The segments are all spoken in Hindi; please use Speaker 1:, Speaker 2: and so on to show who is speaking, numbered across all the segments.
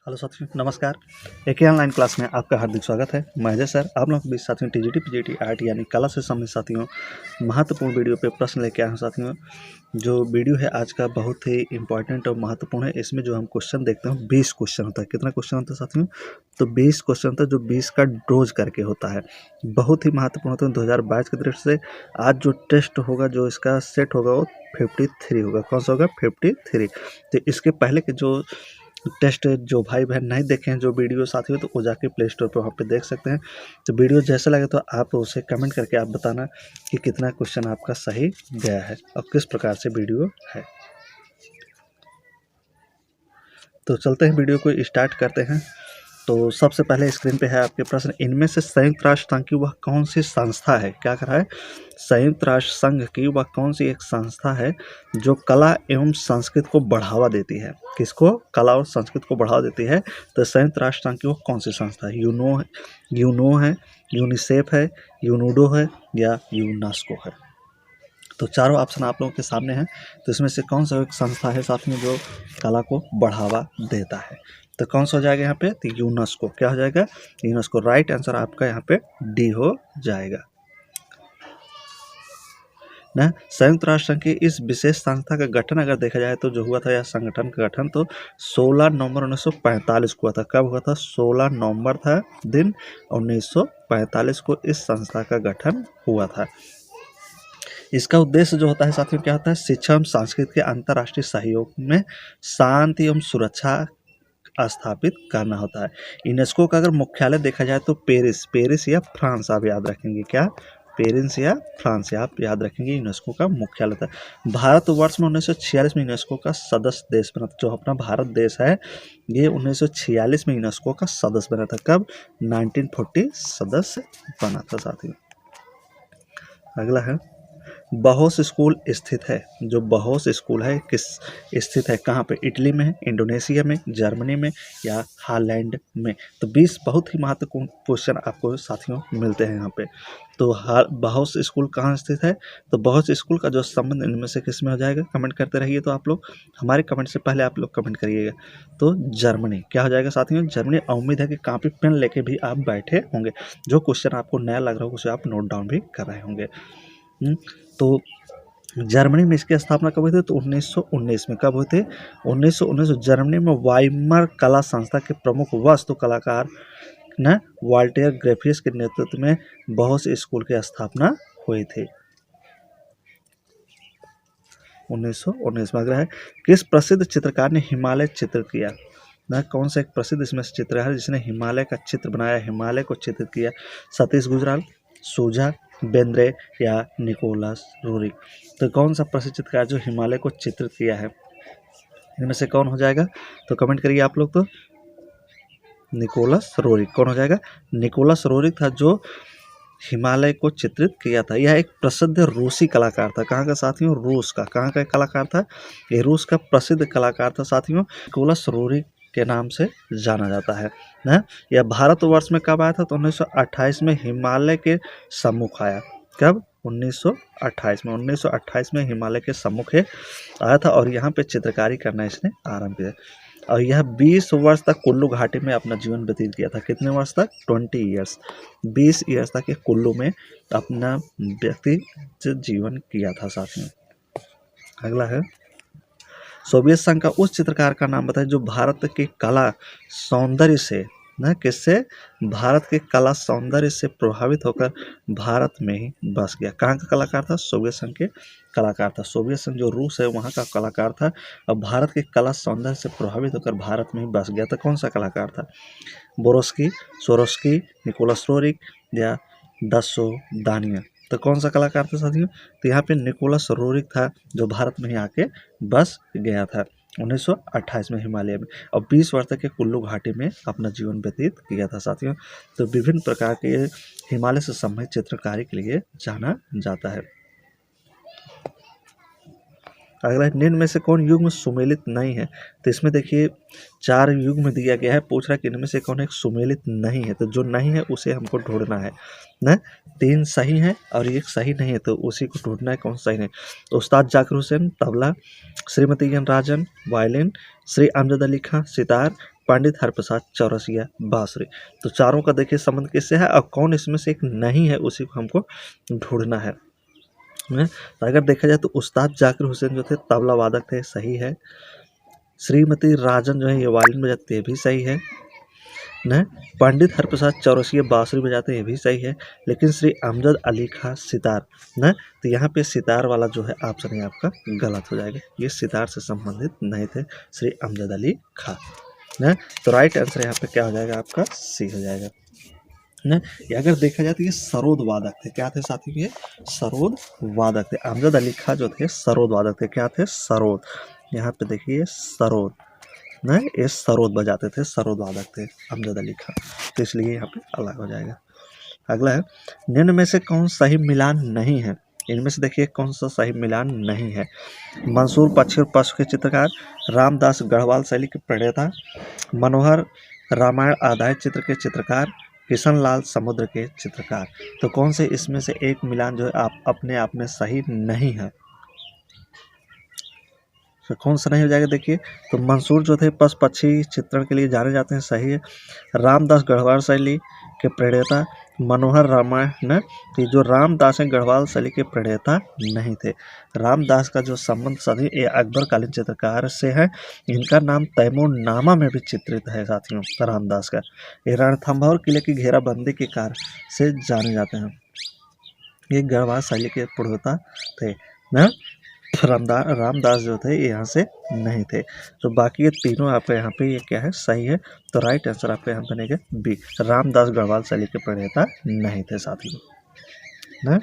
Speaker 1: हेलो साथियों, नमस्कार। एक ही ऑनलाइन क्लास में आपका हार्दिक स्वागत है। मैं अजय सर आप लोगों के बीच साथियों टीजीटी पीजीटी आईटी यानी कला से संबंधित साथियों महत्वपूर्ण वीडियो पे प्रश्न लेके आए हैं साथियों। जो वीडियो है आज का बहुत ही इंपॉर्टेंट और महत्वपूर्ण है। इसमें जो हम क्वेश्चन देखते हैं 20 क्वेश्चन होता है। कितना क्वेश्चन होता है साथियों? तो 20 क्वेश्चन होता है, जो 20 का डोज करके होता है। बहुत ही महत्वपूर्ण होता है 2022 की दृष्टि से। आज जो टेस्ट होगा, जो इसका सेट होगा वो 53 होगा। कौन सा होगा? 53। तो इसके पहले के जो टेस्ट जो भाई बहन नहीं देखे हैं जो वीडियो साथियों, तो वो जाके प्ले स्टोर पर वहाँ पे देख सकते हैं। तो वीडियो जैसा लगे तो आप उसे कमेंट करके आप बताना कि कितना क्वेश्चन आपका सही गया है और किस प्रकार से वीडियो है। तो चलते हैं, वीडियो को स्टार्ट करते हैं। तो सबसे पहले स्क्रीन पे है आपके प्रश्न, इनमें से संयुक्त राष्ट्र संघ की वह कौन सी संस्था है? क्या कर रहा है? संयुक्त राष्ट्र संघ की वह कौन सी एक संस्था है जो कला एवं संस्कृत को बढ़ावा देती है? किसको? कला और संस्कृत को बढ़ावा देती है। तो संयुक्त राष्ट्र संघ की वो कौन सी संस्था है? यूनो है, यूनिसेफ है, यूनूडो है या यूनेस्को है? तो चारों ऑप्शन आप लोगों के सामने हैं। तो इसमें से कौन सा एक संस्था है साथ में जो कला को बढ़ावा देता है? तो कौन सा हो जाएगा यहाँ पे? तो यूनेस्को। क्या हो जाएगा? यूनेस्को। राइट आंसर आपका यहाँ पे डी हो जाएगा ना। संयुक्त राष्ट्र संघ की इस विशेष संस्था का गठन अगर देखा जाए तो जो हुआ था यह संगठन का गठन तो 16 नवंबर 1945 को हुआ था। कब हुआ था? 16 नवंबर था दिन 1945 को इस संस्था का गठन हुआ था। इसका उद्देश्य जो होता है साथियों क्या होता है? शिक्षा एवं संस्कृति के अंतर्राष्ट्रीय सहयोग में शांति एवं सुरक्षा स्थापित करना होता है। यूनेस्को का अगर मुख्यालय देखा जाए तो पेरिस या फ्रांस आप याद रखेंगे। क्या? पेरिस या फ्रांस आप याद रखेंगे। यूनेस्को का मुख्यालय था। भारतवर्ष में 1946 में यूनेस्को का सदस्य देश बना था। जो अपना भारत देश है ये 1946 में यूनेस्को का सदस्य बना था। कब? 1940 सदस्य बना था साथियों। अगला है, बहोस स्कूल स्थित है। जो बहोस स्कूल है किस स्थित है? कहाँ पे? इटली में है, इंडोनेशिया में, जर्मनी में या हॉलैंड में? तो 20 बहुत ही महत्वपूर्ण क्वेश्चन आपको साथियों मिलते हैं यहाँ पे। तो बहोस स्कूल कहाँ स्थित है? तो बहोस स्कूल का जो संबंध इनमें से किस में हो जाएगा? कमेंट करते रहिए। तो आप लोग हमारे कमेंट से पहले आप लोग कमेंट करिएगा। तो जर्मनी। क्या हो जाएगा साथियों? जर्मनी। उम्मीद है कि कॉपी पेन लेके भी आप बैठे होंगे। जो क्वेश्चन आपको नया लग रहा होगा उसे आप नोट डाउन भी कर रहे होंगे। तो जर्मनी में इसकी स्थापना कब हुई थी? तो 1919 में। कब हुई थी? 1919। जर्मनी में वाइमर कला संस्था के प्रमुख वास्तु कलाकार न वाल्टेर ग्रेफियस के नेतृत्व में बहुत स्कूल की स्थापना हुई थी 1919 में। अगला है, किस प्रसिद्ध चित्रकार ने हिमालय चित्रित किया? न कौन सा एक प्रसिद्ध इसमें चित्रकार है जिसने हिमालय का चित्र बनाया, हिमालय को चित्रित किया? सतीश गुजराल, सूझा, बेंद्रे या निकोलस रोरिक? तो कौन सा प्रसिद्ध चित्रकार जो हिमालय को चित्रित किया है इनमें से कौन हो जाएगा? तो कमेंट करिए आप लोग। तो निकोलस रोरिक। कौन हो जाएगा? निकोलस रोरिक था जो हिमालय को चित्रित किया था। यह एक प्रसिद्ध रूसी कलाकार था। कहाँ का साथियों? रूस का। कहाँ का कलाकार था? ये रूस का प्रसिद्ध कलाकार था साथियों। निकोलस रोरिक के नाम से जाना जाता है ना। यह भारतवर्ष में कब आया था? तो 1928 में हिमालय के सम्मुख आया। कब? 1928 में। 1928 में हिमालय के सम्मुख आया था और यहाँ पे चित्रकारी करना इसने आरंभ किया। और यह 20 वर्ष तक कुल्लू घाटी में अपना जीवन व्यतीत किया था। कितने वर्ष तक? 20 ईयर्स। 20 ईयर्स तक ये कुल्लू में अपना व्यक्तिगत जीवन किया था साथियों। अगला है, सोवियत संघ का उस चित्रकार का नाम बताएं जो भारत के कला सौंदर्य से न किससे? भारत के कला सौंदर्य से प्रभावित होकर भारत में ही बस गया। कहाँ का कलाकार था? सोवियत संघ के कलाकार था। सोवियत संघ जो रूस है वहाँ का कलाकार था और भारत के कला सौंदर्य से प्रभावित होकर भारत में ही बस गया था। कौन सा कलाकार था? बोरोस्की, सोरोस्की, निकोलस रोरिक या दसो दानियल? तो कौन सा कलाकार था साथियों? तो यहाँ पे निकोलस रोरिक था जो भारत में ही आके बस गया था 1928 में हिमालय में और 20 वर्ष तक के कुल्लू घाटी में अपना जीवन व्यतीत किया था साथियों। तो विभिन्न प्रकार के हिमालय से संबंधित चित्रकारी के लिए जाना जाता है। अगला, निम्न में से कौन युग्म सुमेलित नहीं है? तो इसमें देखिए 4 युग्म दिया गया है। पूछ रहा है कि इनमें से कौन एक सुमेलित नहीं है। तो जो नहीं है उसे हमको ढूंढना है ना। 3 सही है और 1 सही नहीं है तो उसी को ढूंढना है कौन सही नहीं। तो उस्ताद जाकिर हुसैन तबला, श्रीमती एन राजन वायलिन, श्री अमजद अली खां सितार, पंडित हरिप्रसाद चौरसिया बांसुरी। तो चारों का देखिए संबंध किससे है और कौन इसमें से एक नहीं है उसी को हमको ढूंढना है। तो अगर देखा जाए तो उस्ताद जाकिर हुसैन जो थे तबला वादक थे, सही है। श्रीमती राजन जो है ये वायलिन बजाते, ये भी सही है न। पंडित हरिप्रसाद चौरसिया बांसुरी बजाते, ये भी सही है। लेकिन श्री अमजद अली खां सितार न, तो यहाँ पे सितार वाला जो है ऑप्शन है आपका गलत हो जाएगा, ये सितार से संबंधित नहीं थे श्री अमजद अली खां न। तो राइट आंसर यहाँ पे क्या हो जाएगा आपका सी हो जाएगा न। अगर देखा जाए तो ये सरोद वादक थे, क्या थे साथी, ये सरोद वादक थे। अमजद अली खां जो थे सरोद वादक थे, क्या थे, सरोद। यहाँ पे देखिए सरोद न, ये सरोद बजाते थे, सरोद वादक थे अमजद अली खां, तो इसलिए यहाँ पे अलग हो जाएगा। अगला है निम्न में से कौन सही मिलान नहीं है। इनमें से देखिए कौन सा सही मिलान नहीं है। मंसूर पक्षी और पशु के चित्रकार, रामदास गढ़वाल शैली के प्रणेता, मनोहर रामायण आधारित चित्र के चित्रकार, किशन लाल समुद्र के चित्रकार। तो कौन से इसमें से एक मिलान जो है आप अपने आप में सही नहीं है, तो कौन सा नहीं हो जाएगा। देखिए तो मंसूर जो थे पशु पक्षी चित्रण के लिए जाने जाते हैं, सही है। रामदास गढ़वाल शैली के प्रणेता मनोहर रामायण, कि जो रामदास हैं गढ़वाल शैली के प्रणेता नहीं थे। रामदास का जो संबंध सभी ये अकबरकालीन चित्रकार से है। इनका नाम तैमूर नामा में भी चित्रित है साथियों रामदास का। ये रणथंभौर किले की घेराबंदी के कार्य से जाने जाते हैं। ये गढ़वाल शैली के प्रणेता थे न। रामदास जो थे ये यहाँ से नहीं थे। तो बाकी ये तीनों आपका यहाँ पे ये क्या है, सही है। तो राइट आंसर आपका यहाँ बनेगा बी, रामदास गढ़वाल शैली के प्रणेता नहीं थे साथियों ना।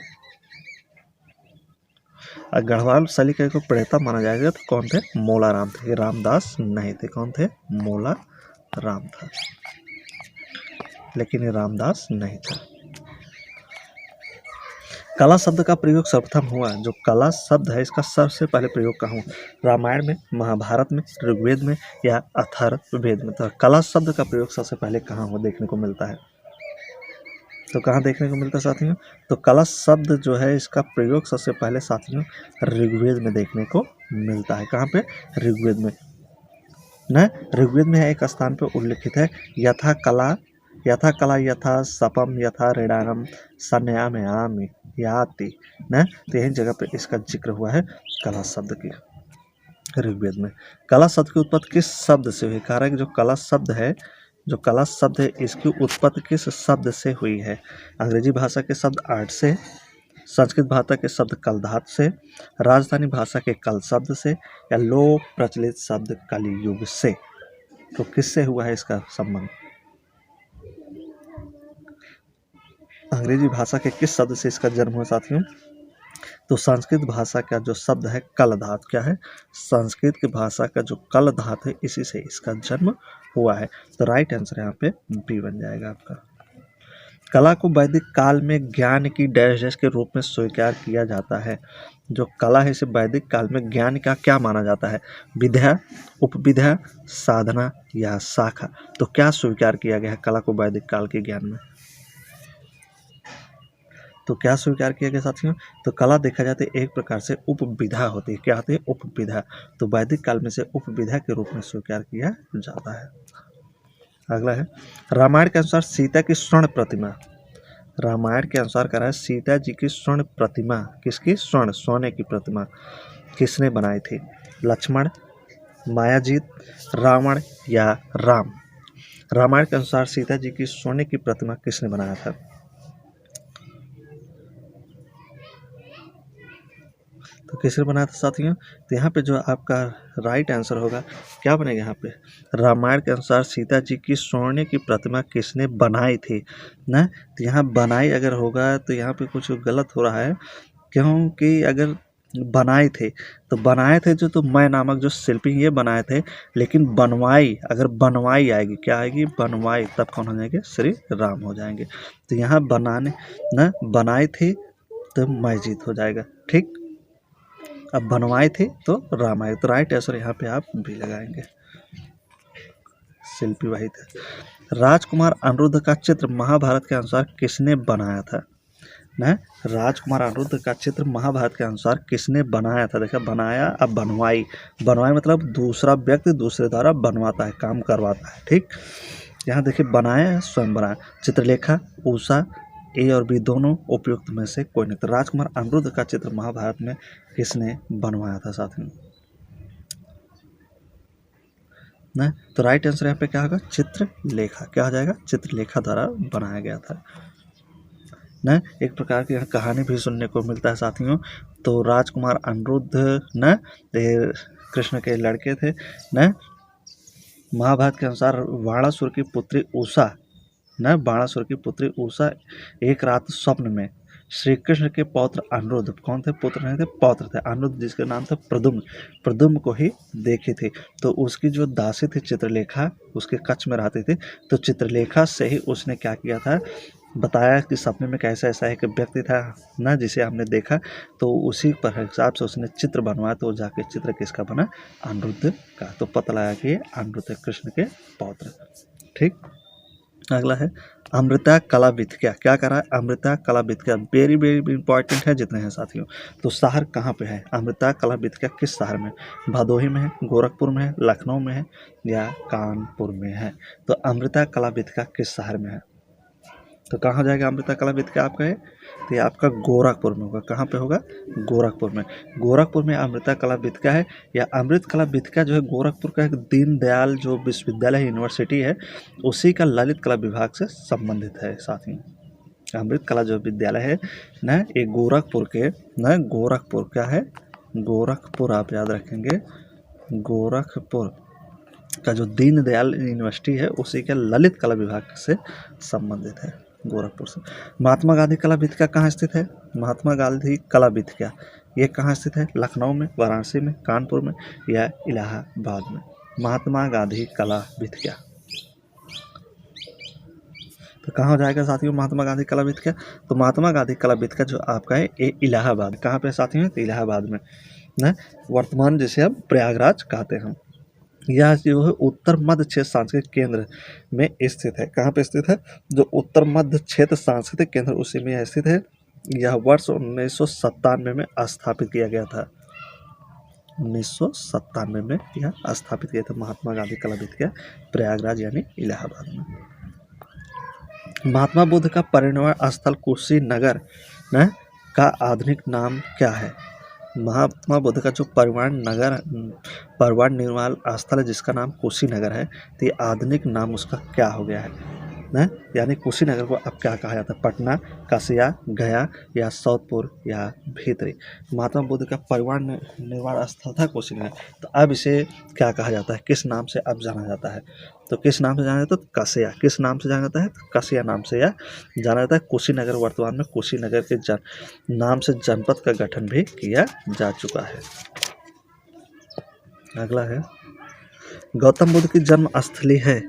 Speaker 1: गढ़वाल शैली के को प्रणेता माना जाएगा तो कौन थे, मोला राम थे, ये रामदास नहीं थे। कौन थे, मोला राम था, लेकिन ये रामदास नहीं था। कला शब्द का प्रयोग सर्वप्रथम हुआ, जो कला शब्द है इसका सबसे पहले प्रयोग कहाँ हुआ, रामायण में, महाभारत में, ऋग्वेद में या अथर्ववेद में। तो कला शब्द का प्रयोग सबसे पहले कहाँ हुआ देखने को मिलता है, तो कहाँ देखने को मिलता है साथियों, तो कला शब्द जो है इसका प्रयोग सबसे पहले साथियों ऋग्वेद में देखने को मिलता है। कहाँ पे, ऋग्वेद में न। ऋग्वेद में एक स्थान पर उल्लिखित है, यथा कला यथा सपम यथा ऋणानम संयामयामि याति न। तो यही जगह पे इसका जिक्र हुआ है कला शब्द की ऋग्वेद में। कला शब्द की उत्पत्ति किस शब्द से हुई, कह रहा है कि जो कला शब्द है, जो कला शब्द है इसकी उत्पत्ति किस शब्द से हुई है। अंग्रेजी भाषा के शब्द आर्ट से, संस्कृत भाषा के शब्द कलधात से, राजस्थानी भाषा के कल शब्द से या लोक प्रचलित शब्द कलियुग से। तो किससे हुआ है इसका संबंध, अंग्रेजी भाषा के किस शब्द से इसका जन्म हुआ साथियों, तो संस्कृत भाषा का जो शब्द है कल धात, क्या है, संस्कृत की भाषा का जो कल धात है इसी से इसका जन्म हुआ है। तो राइट आंसर यहाँ पे बी बन जाएगा आपका। कला को वैदिक काल में ज्ञान की डैश डैश के रूप में स्वीकार किया जाता है। जो कला है इसे वैदिक काल में ज्ञान का क्या माना जाता है, विद्या, उपविद्या, साधना या शाखा। तो क्या स्वीकार किया गया है कला को वैदिक काल के ज्ञान में, तो क्या स्वीकार किया गया साथियों, तो कला देखा जाता है एक प्रकार से उपविधा होती है, क्या होती है, उपविधा। तो वैदिक काल में से उपविधा के रूप में स्वीकार किया जाता है। अगला है रामायण के अनुसार सीता की स्वर्ण प्रतिमा, रामायण के अनुसार कह रहा है सीता जी की स्वर्ण प्रतिमा, किसकी, स्वर्ण सोने की प्रतिमा किसने बनाई थी, लक्ष्मण, मायाजीत, रावण या राम। रामायण के अनुसार सीता जी की सोने की प्रतिमा किसने बनाया था, तो किसने बनाया था साथियों, तो यहाँ पे जो आपका राइट आंसर होगा क्या बनेगा, यहाँ पे रामायण के अनुसार सीता जी की सोने की प्रतिमा किसने बनाई थी ना। तो यहाँ बनाई अगर होगा तो यहाँ पे कुछ गलत हो रहा है, क्योंकि अगर बनाए थे तो बनाए थे जो, तो मैं नामक जो शिल्पी ये बनाए थे, लेकिन बनवाई, अगर बनवाई आएगी, क्या आएगी, बनवाई, तब कौन हो जाएंगे, श्री राम हो जाएंगे। तो यहाँ बनाने न बनाए थे तो मैजीत हो जाएगा, ठीक। अब बनवाए थे तो राम आए, तो राइट आंसर यहाँ पे आप भी लगाएंगे, शिल्पी वही थे। राजकुमार अनिरुद्ध का चित्र महाभारत के अनुसार किसने बनाया था, न राजकुमार अनिरुद्ध का चित्र महाभारत के अनुसार किसने बनाया था? देखा, बनाया, अब बनवाई। बनवाई मतलब दूसरा व्यक्ति दूसरे द्वारा बनवाता है, काम करवाता है। ठीक, यहाँ देखिए, बनाया है, स्वयं बनाया। चित्रलेखा, उषा, ए और बी दोनों उपयुक्त में से कोई नहीं। तो राजकुमार अनिरुद्ध का चित्र महाभारत में किसने बनवाया था साथियों? ना, तो राइट आंसर यहाँ पे क्या होगा? चित्रलेखा। क्या हो जाएगा? चित्रलेखा द्वारा बनाया गया था न। एक प्रकार की यहाँ कहानी भी सुनने को मिलता है साथियों। तो राजकुमार अनिरुद्ध न कृष्ण के लड़के थे न। महाभारत के अनुसार बाणासुर की पुत्री उषा न, बाणासुर की पुत्री उषा एक रात स्वप्न में श्री कृष्ण के पौत्र अनिरुद्ध, कौन थे? पुत्र नहीं थे, पौत्र थे। अनिरुद्ध जिसका नाम था प्रद्युम्न, प्रद्युम्न को ही देखी थी। तो उसकी जो दासी थी चित्रलेखा, उसके कक्ष में रहती थी। तो चित्रलेखा से ही उसने क्या किया था, बताया कि सपने में कैसा ऐसा एक व्यक्ति था ना जिसे हमने देखा। तो उसी पर हिसाब से उसने चित्र बनवाया। तो जाके चित्र किसका बना? अनिरुद्ध का। तो पता लगा कि अनिरुद्ध कृष्ण के पौत्र। ठीक, अगला है अमृता कला विथक्या। क्या करा है? अमृता कला विथक्या वेरी वेरी इंपॉर्टेंट है जितने हैं साथियों। तो शहर कहाँ पे है? अमृता कला विथक्या किस शहर में? भदोही में है, गोरखपुर में है, लखनऊ में है या कानपुर में है? तो अमृता कला विथक्या किस शहर में है? तो कहाँ जाएगा अमृता कला विथक्या आपका है? तो ये आपका गोरखपुर में होगा। कहाँ पे होगा? गोरखपुर में। गोरखपुर में अमृता कला विथक्या है। या अमृत कला विथक्या जो है गोरखपुर का एक दीनदयाल जो विश्वविद्यालय यूनिवर्सिटी है, उसी का ललित कला विभाग से संबंधित है साथियों। अमृत कला जो विद्यालय है न, ये गोरखपुर के न, गोरखपुर क्या है? गोरखपुर, आप याद रखेंगे, गोरखपुर का जो दीनदयाल यूनिवर्सिटी है उसी के ललित कला विभाग से संबंधित है, गोरखपुर से। महात्मा गांधी कला विथक्या कहाँ स्थित है? महात्मा गांधी कला विथक्या ये कहाँ स्थित है? लखनऊ में, वाराणसी में, कानपुर में या इलाहाबाद में? महात्मा गांधी कला विथक्या तो कहाँ हो जाएगा साथियों महात्मा गांधी कला विथक्या? तो महात्मा गांधी कला विथक्या जो आपका है ये इलाहाबाद। कहाँ पे साथियों? तो इलाहाबाद में ना, वर्तमान जिसे हम प्रयागराज कहते हैं। यह जो है उत्तर मध्य क्षेत्र सांस्कृतिक केंद्र में स्थित है। कहाँ पे स्थित है? जो उत्तर मध्य क्षेत्र सांस्कृतिक केंद्र उसी में स्थित है। यह वर्ष 1997 में स्थापित किया गया था। 1997 में यह स्थापित किया था महात्मा गांधी कला विथक्या प्रयागराज यानी इलाहाबाद में। महात्मा बुद्ध का परिनिर्वाण स्थल कुशीनगर न का आधुनिक नाम क्या है? महात्मा बुद्ध का जो परिनिर्वाण स्थल है जिसका नाम कुशीनगर है, तो ये आधुनिक नाम उसका क्या हो गया है ना? यानी कुशीनगर को अब क्या कहा जाता है? पटना, कासिया, गया या सौदपुर या भीतरी? महात्मा बुद्ध का परिनिर्वाण स्थल था कुशीनगर। तो अब इसे क्या कहा जाता है? किस नाम से अब जाना जाता है? तो किस नाम से जाना जाता है? तो कासिया। किस नाम से जाना जाता है? तो कासिया नाम से यह जाना जाता है। कुशीनगर वर्तमान में कुशीनगर के नाम से जनपद का गठन भी किया जा चुका है। अगला है गौतम बुद्ध की जन्म स्थली है।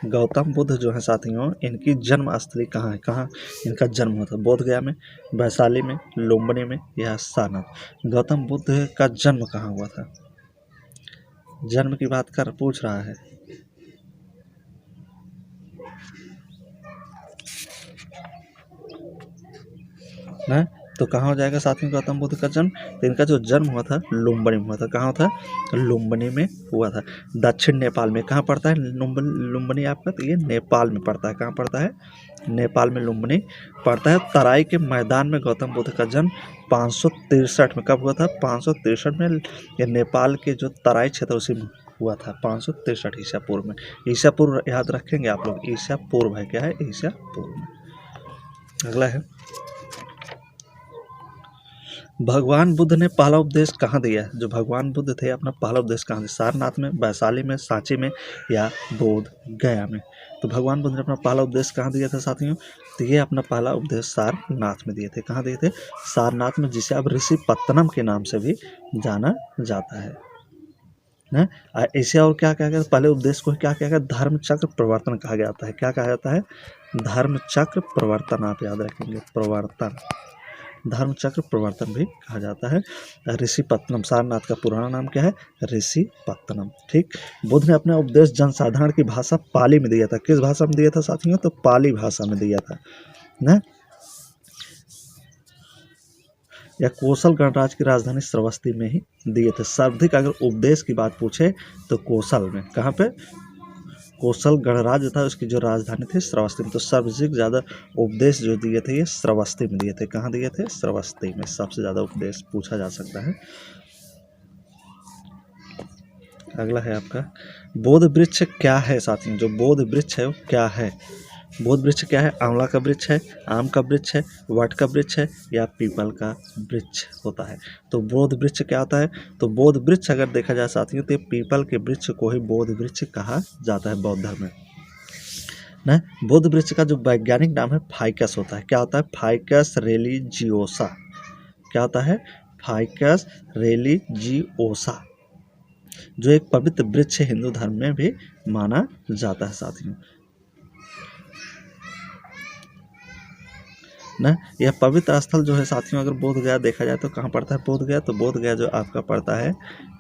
Speaker 1: गौतम बुद्ध जो है साथियों, इनकी जन्म स्थली कहाँ है? कहाँ इनका जन्म हुआ था? बोधगया में, वैशाली में, लुम्बिनी में या सारनाथ? गौतम बुद्ध का जन्म कहाँ हुआ था? जन्म की बात पूछ रहा है ना। तो कहाँ हो जाएगा साथियों गौतम बुद्ध का जन्म? तो इनका जो जन्म हुआ था लुम्बिनी में हुआ था। कहाँ था? लुम्बिनी में हुआ था। दक्षिण नेपाल में। कहाँ पड़ता है लुम्बिनी आपका? तो ये नेपाल में पड़ता है। कहाँ पड़ता है? नेपाल में लुम्बिनी पड़ता है। तराई के मैदान में गौतम बुद्ध का जन्म 563 में कब हुआ था? 563 में। ये नेपाल के जो तराई क्षेत्र उसी में हुआ था 563 ईसा पूर्व में। ईसा पूर्व याद रखेंगे आप लोग, ईसा पूर्व है। क्या है? ईसा पूर्व में। अगला है भगवान बुद्ध ने पहला उपदेश कहाँ दिया? जो भगवान बुद्ध थे अपना पहला उपदेश कहाँ दिया? सारनाथ में, वैशाली में, सांची में या बोध गया में? तो भगवान बुद्ध ने अपना पहला उपदेश कहाँ दिया था साथियों? तो ये अपना पहला उपदेश सारनाथ में दिए थे। कहाँ दिए थे? सारनाथ में, जिसे अब ऋषि पत्तनम के नाम से भी जाना जाता है ना। ऐसे और क्या कहा गया? पहले उपदेश को क्या कहा गया? धर्म चक्र प्रवर्तन कहा जाता है। क्या कहा जाता है? धर्म चक्र प्रवर्तन। आप याद रखेंगे, प्रवर्तन, धर्म चक्र प्रवर्तन भी कहा जाता है। ऋषि पत्तनम, सारनाथ का पुराना नाम क्या है? ऋषि पत्तनम। ठीक, बुद्ध ने अपना उपदेश जनसाधारण की भाषा पाली में दिया था। किस भाषा में दिया था साथियों? तो पाली भाषा में दिया था ना। या कोसल गणराज्य की राजधानी श्रावस्ती में ही दिए थे। सर्वाधिक अगर उपदेश की बात पूछे तो कौशल में, कहाँ पे, कोसल गणराज्य था उसकी जो राजधानी थी श्रावस्ती में। तो सर्वाधिक ज़्यादा उपदेश जो दिए थे ये श्रावस्ती में दिए थे। कहाँ दिए थे? श्रावस्ती में सबसे ज़्यादा उपदेश पूछा जा सकता है। अगला है आपका बोध वृक्ष क्या है साथियों। जो बोध वृक्ष है वो क्या है? बोध वृक्ष क्या है? आंवला का वृक्ष है, आम का वृक्ष है, वट का वृक्ष है या पीपल का वृक्ष होता है। तो बोध वृक्ष क्या होता है? तो बोध वृक्ष अगर देखा जाए साथियों तो पीपल के वृक्ष को ही बोध वृक्ष कहा जाता है बौद्ध धर्म में ना। बोध वृक्ष का जो वैज्ञानिक नाम है फाइकस होता है। क्या होता है? Ficus religiosa. क्या होता है? फाइकस रिलीजियोसा, जो एक पवित्र वृक्ष हिंदू धर्म में भी माना जाता है साथियों ना। यह पवित्र स्थल जो है साथियों अगर बोध गया देखा जाए तो कहाँ पड़ता है? बोध गया। तो बोध गया जो आपका पड़ता है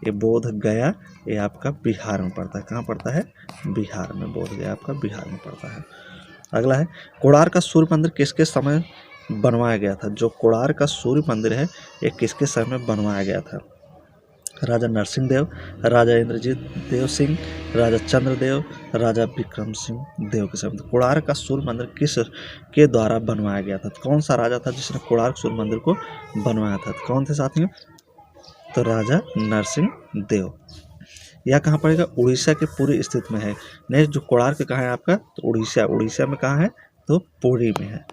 Speaker 1: ये बोध गया, ये आपका बिहार में पड़ता है। कहाँ पड़ता है? बिहार में। बोध गया आपका बिहार में पड़ता है। अगला है कोणार्क का सूर्य मंदिर किसके समय बनवाया गया था? जो कोणार्क का सूर्य मंदिर है ये किसके समय में बनवाया गया था? राजा नरसिंह देव, राजा इंद्रजीत देव सिंह, राजा चंद्रदेव, राजा विक्रम सिंह देव के समय। कोणार्क का सूर्य मंदिर किस के द्वारा बनवाया गया था? कौन सा राजा था जिसने कोणार्क सूर्य मंदिर को बनवाया था? कौन थे साथियों? तो राजा नरसिंह देव। यह कहाँ पड़ेगा? उड़ीसा के पुरी स्थित में है। नेक्स्ट जो कोणार्क कहाँ है आपका? तो उड़ीसा। उड़ीसा में कहाँ है? तो पुरी में है।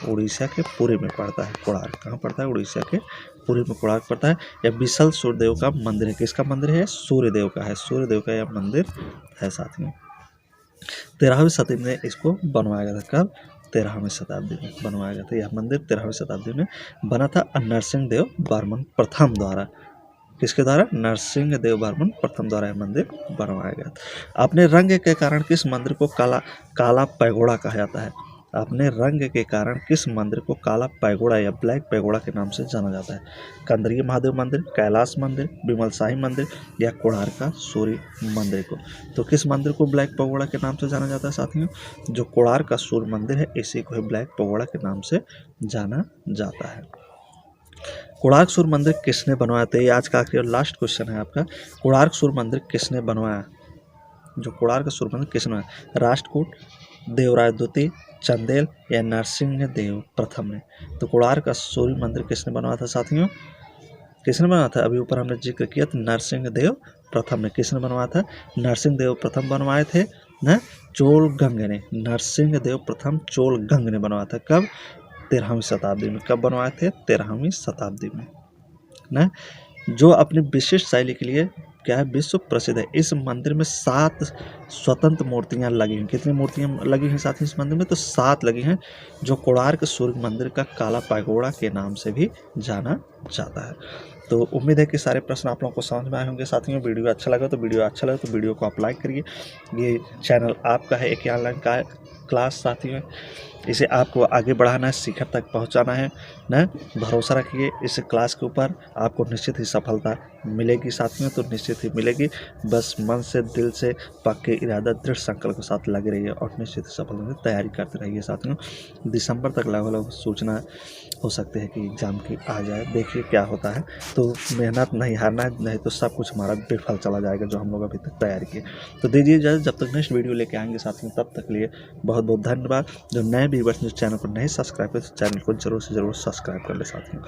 Speaker 1: उड़ीसा के पुरी में पड़ता है कोणार्क। कहाँ पड़ता है? उड़ीसा के पुरी में कोणार्क पड़ता है। यह विशाल सूर्यदेव का मंदिर है। किसका मंदिर है? सूर्यदेव का है। सूर्यदेव का यह मंदिर है साथियों। 13वीं शताब्दी में इसको बनवाया गया था। कब? 13वीं शताब्दी में बनवाया गया था। यह मंदिर 13वीं शताब्दी में बना था नरसिंह देव वर्मन प्रथम द्वारा। किसके द्वारा? नरसिंह देव वर्मन प्रथम द्वारा यह मंदिर बनवाया गया था। अपने रंग के कारण किस मंदिर को काला पैगोड़ा कहा जाता है? अपने रंग के कारण किस मंदिर को काला पैगोड़ा या ब्लैक पैगोड़ा के नाम से जाना जाता है? कंदरीय महादेव मंदिर, कैलाश मंदिर, विमल शाही मंदिर या कोणार्क का सूर्य मंदिर को? तो किस मंदिर को ब्लैक पैगोड़ा के नाम से जाना जाता है साथियों? जो कोणार्क का सूर्य मंदिर है इसी को ही ब्लैक पैगोड़ा के नाम से जाना जाता है। कोणार्क सूर्य मंदिर किसने बनवाया था? ये आज का आखिरी और लास्ट क्वेश्चन है आपका। कोणार्क सूर्य मंदिर किसने बनवाया? जो कोणार्क सूर्य मंदिर किसने बनवाया? राष्ट्रकूट, देवराय द्वितीय, चंदेल या नरसिंह देव प्रथम ने? तो कोणार्क का सूर्य मंदिर किसने बनवाया था साथियों? किसने बनवाया था? अभी ऊपर हमने जिक्र किया था नरसिंह देव प्रथम ने। किसने बनवाया था? नरसिंह देव प्रथम बनवाए थे ना चोलगंग ने। नरसिंह देव प्रथम चोलगंग ने बनवाया था। कब? 13वीं शताब्दी में। कब बनवाए थे? 13वीं शताब्दी में ना। जो अपनी विशिष्ट शैली के लिए क्या है? विश्व प्रसिद्ध है। इस मंदिर में 7 स्वतंत्र मूर्तियां लगी हैं। कितनी मूर्तियां लगी हैं साथ ही इस मंदिर में? तो 7 लगी हैं, जो कोणार्क सूर्य मंदिर का काला पैगोड़ा के नाम से भी जाना जाता है। तो उम्मीद है कि सारे प्रश्न आप लोगों को समझ में आए होंगे साथियों। वीडियो अच्छा लगा तो वीडियो को आप लाइक करिए। ये चैनल आपका है, एक ऑनलाइन का क्लास साथियों, इसे आपको आगे बढ़ाना है, शिखर तक पहुंचाना है ना। भरोसा रखिए इस क्लास के ऊपर, आपको निश्चित ही सफलता मिलेगी साथियों। तो निश्चित ही मिलेगी, बस मन से, दिल से, पक्के इरादा, दृढ़ संकल्प के साथ लगे रहिए और निश्चित ही सफलता की तैयारी करते रहिए साथियों। दिसंबर तक लगभग सूचना हो सकती है कि एग्ज़ाम की आ जाए, देखिए क्या होता है। तो मेहनत नहीं हारना है, नहीं तो सब कुछ हमारा बेफल चला जाएगा जो हम लोग अभी तक तैयारी किए। तो दीजिए इजाज़त, जब तक नेक्स्ट वीडियो लेके आएंगे साथियों, तब तक लिए बहुत बहुत धन्यवाद। जो नए व्यूअर्स ने चैनल को नहीं सब्सक्राइब किया तो चैनल को जरूर से जरूर सब्सक्राइब कर ले साथियों।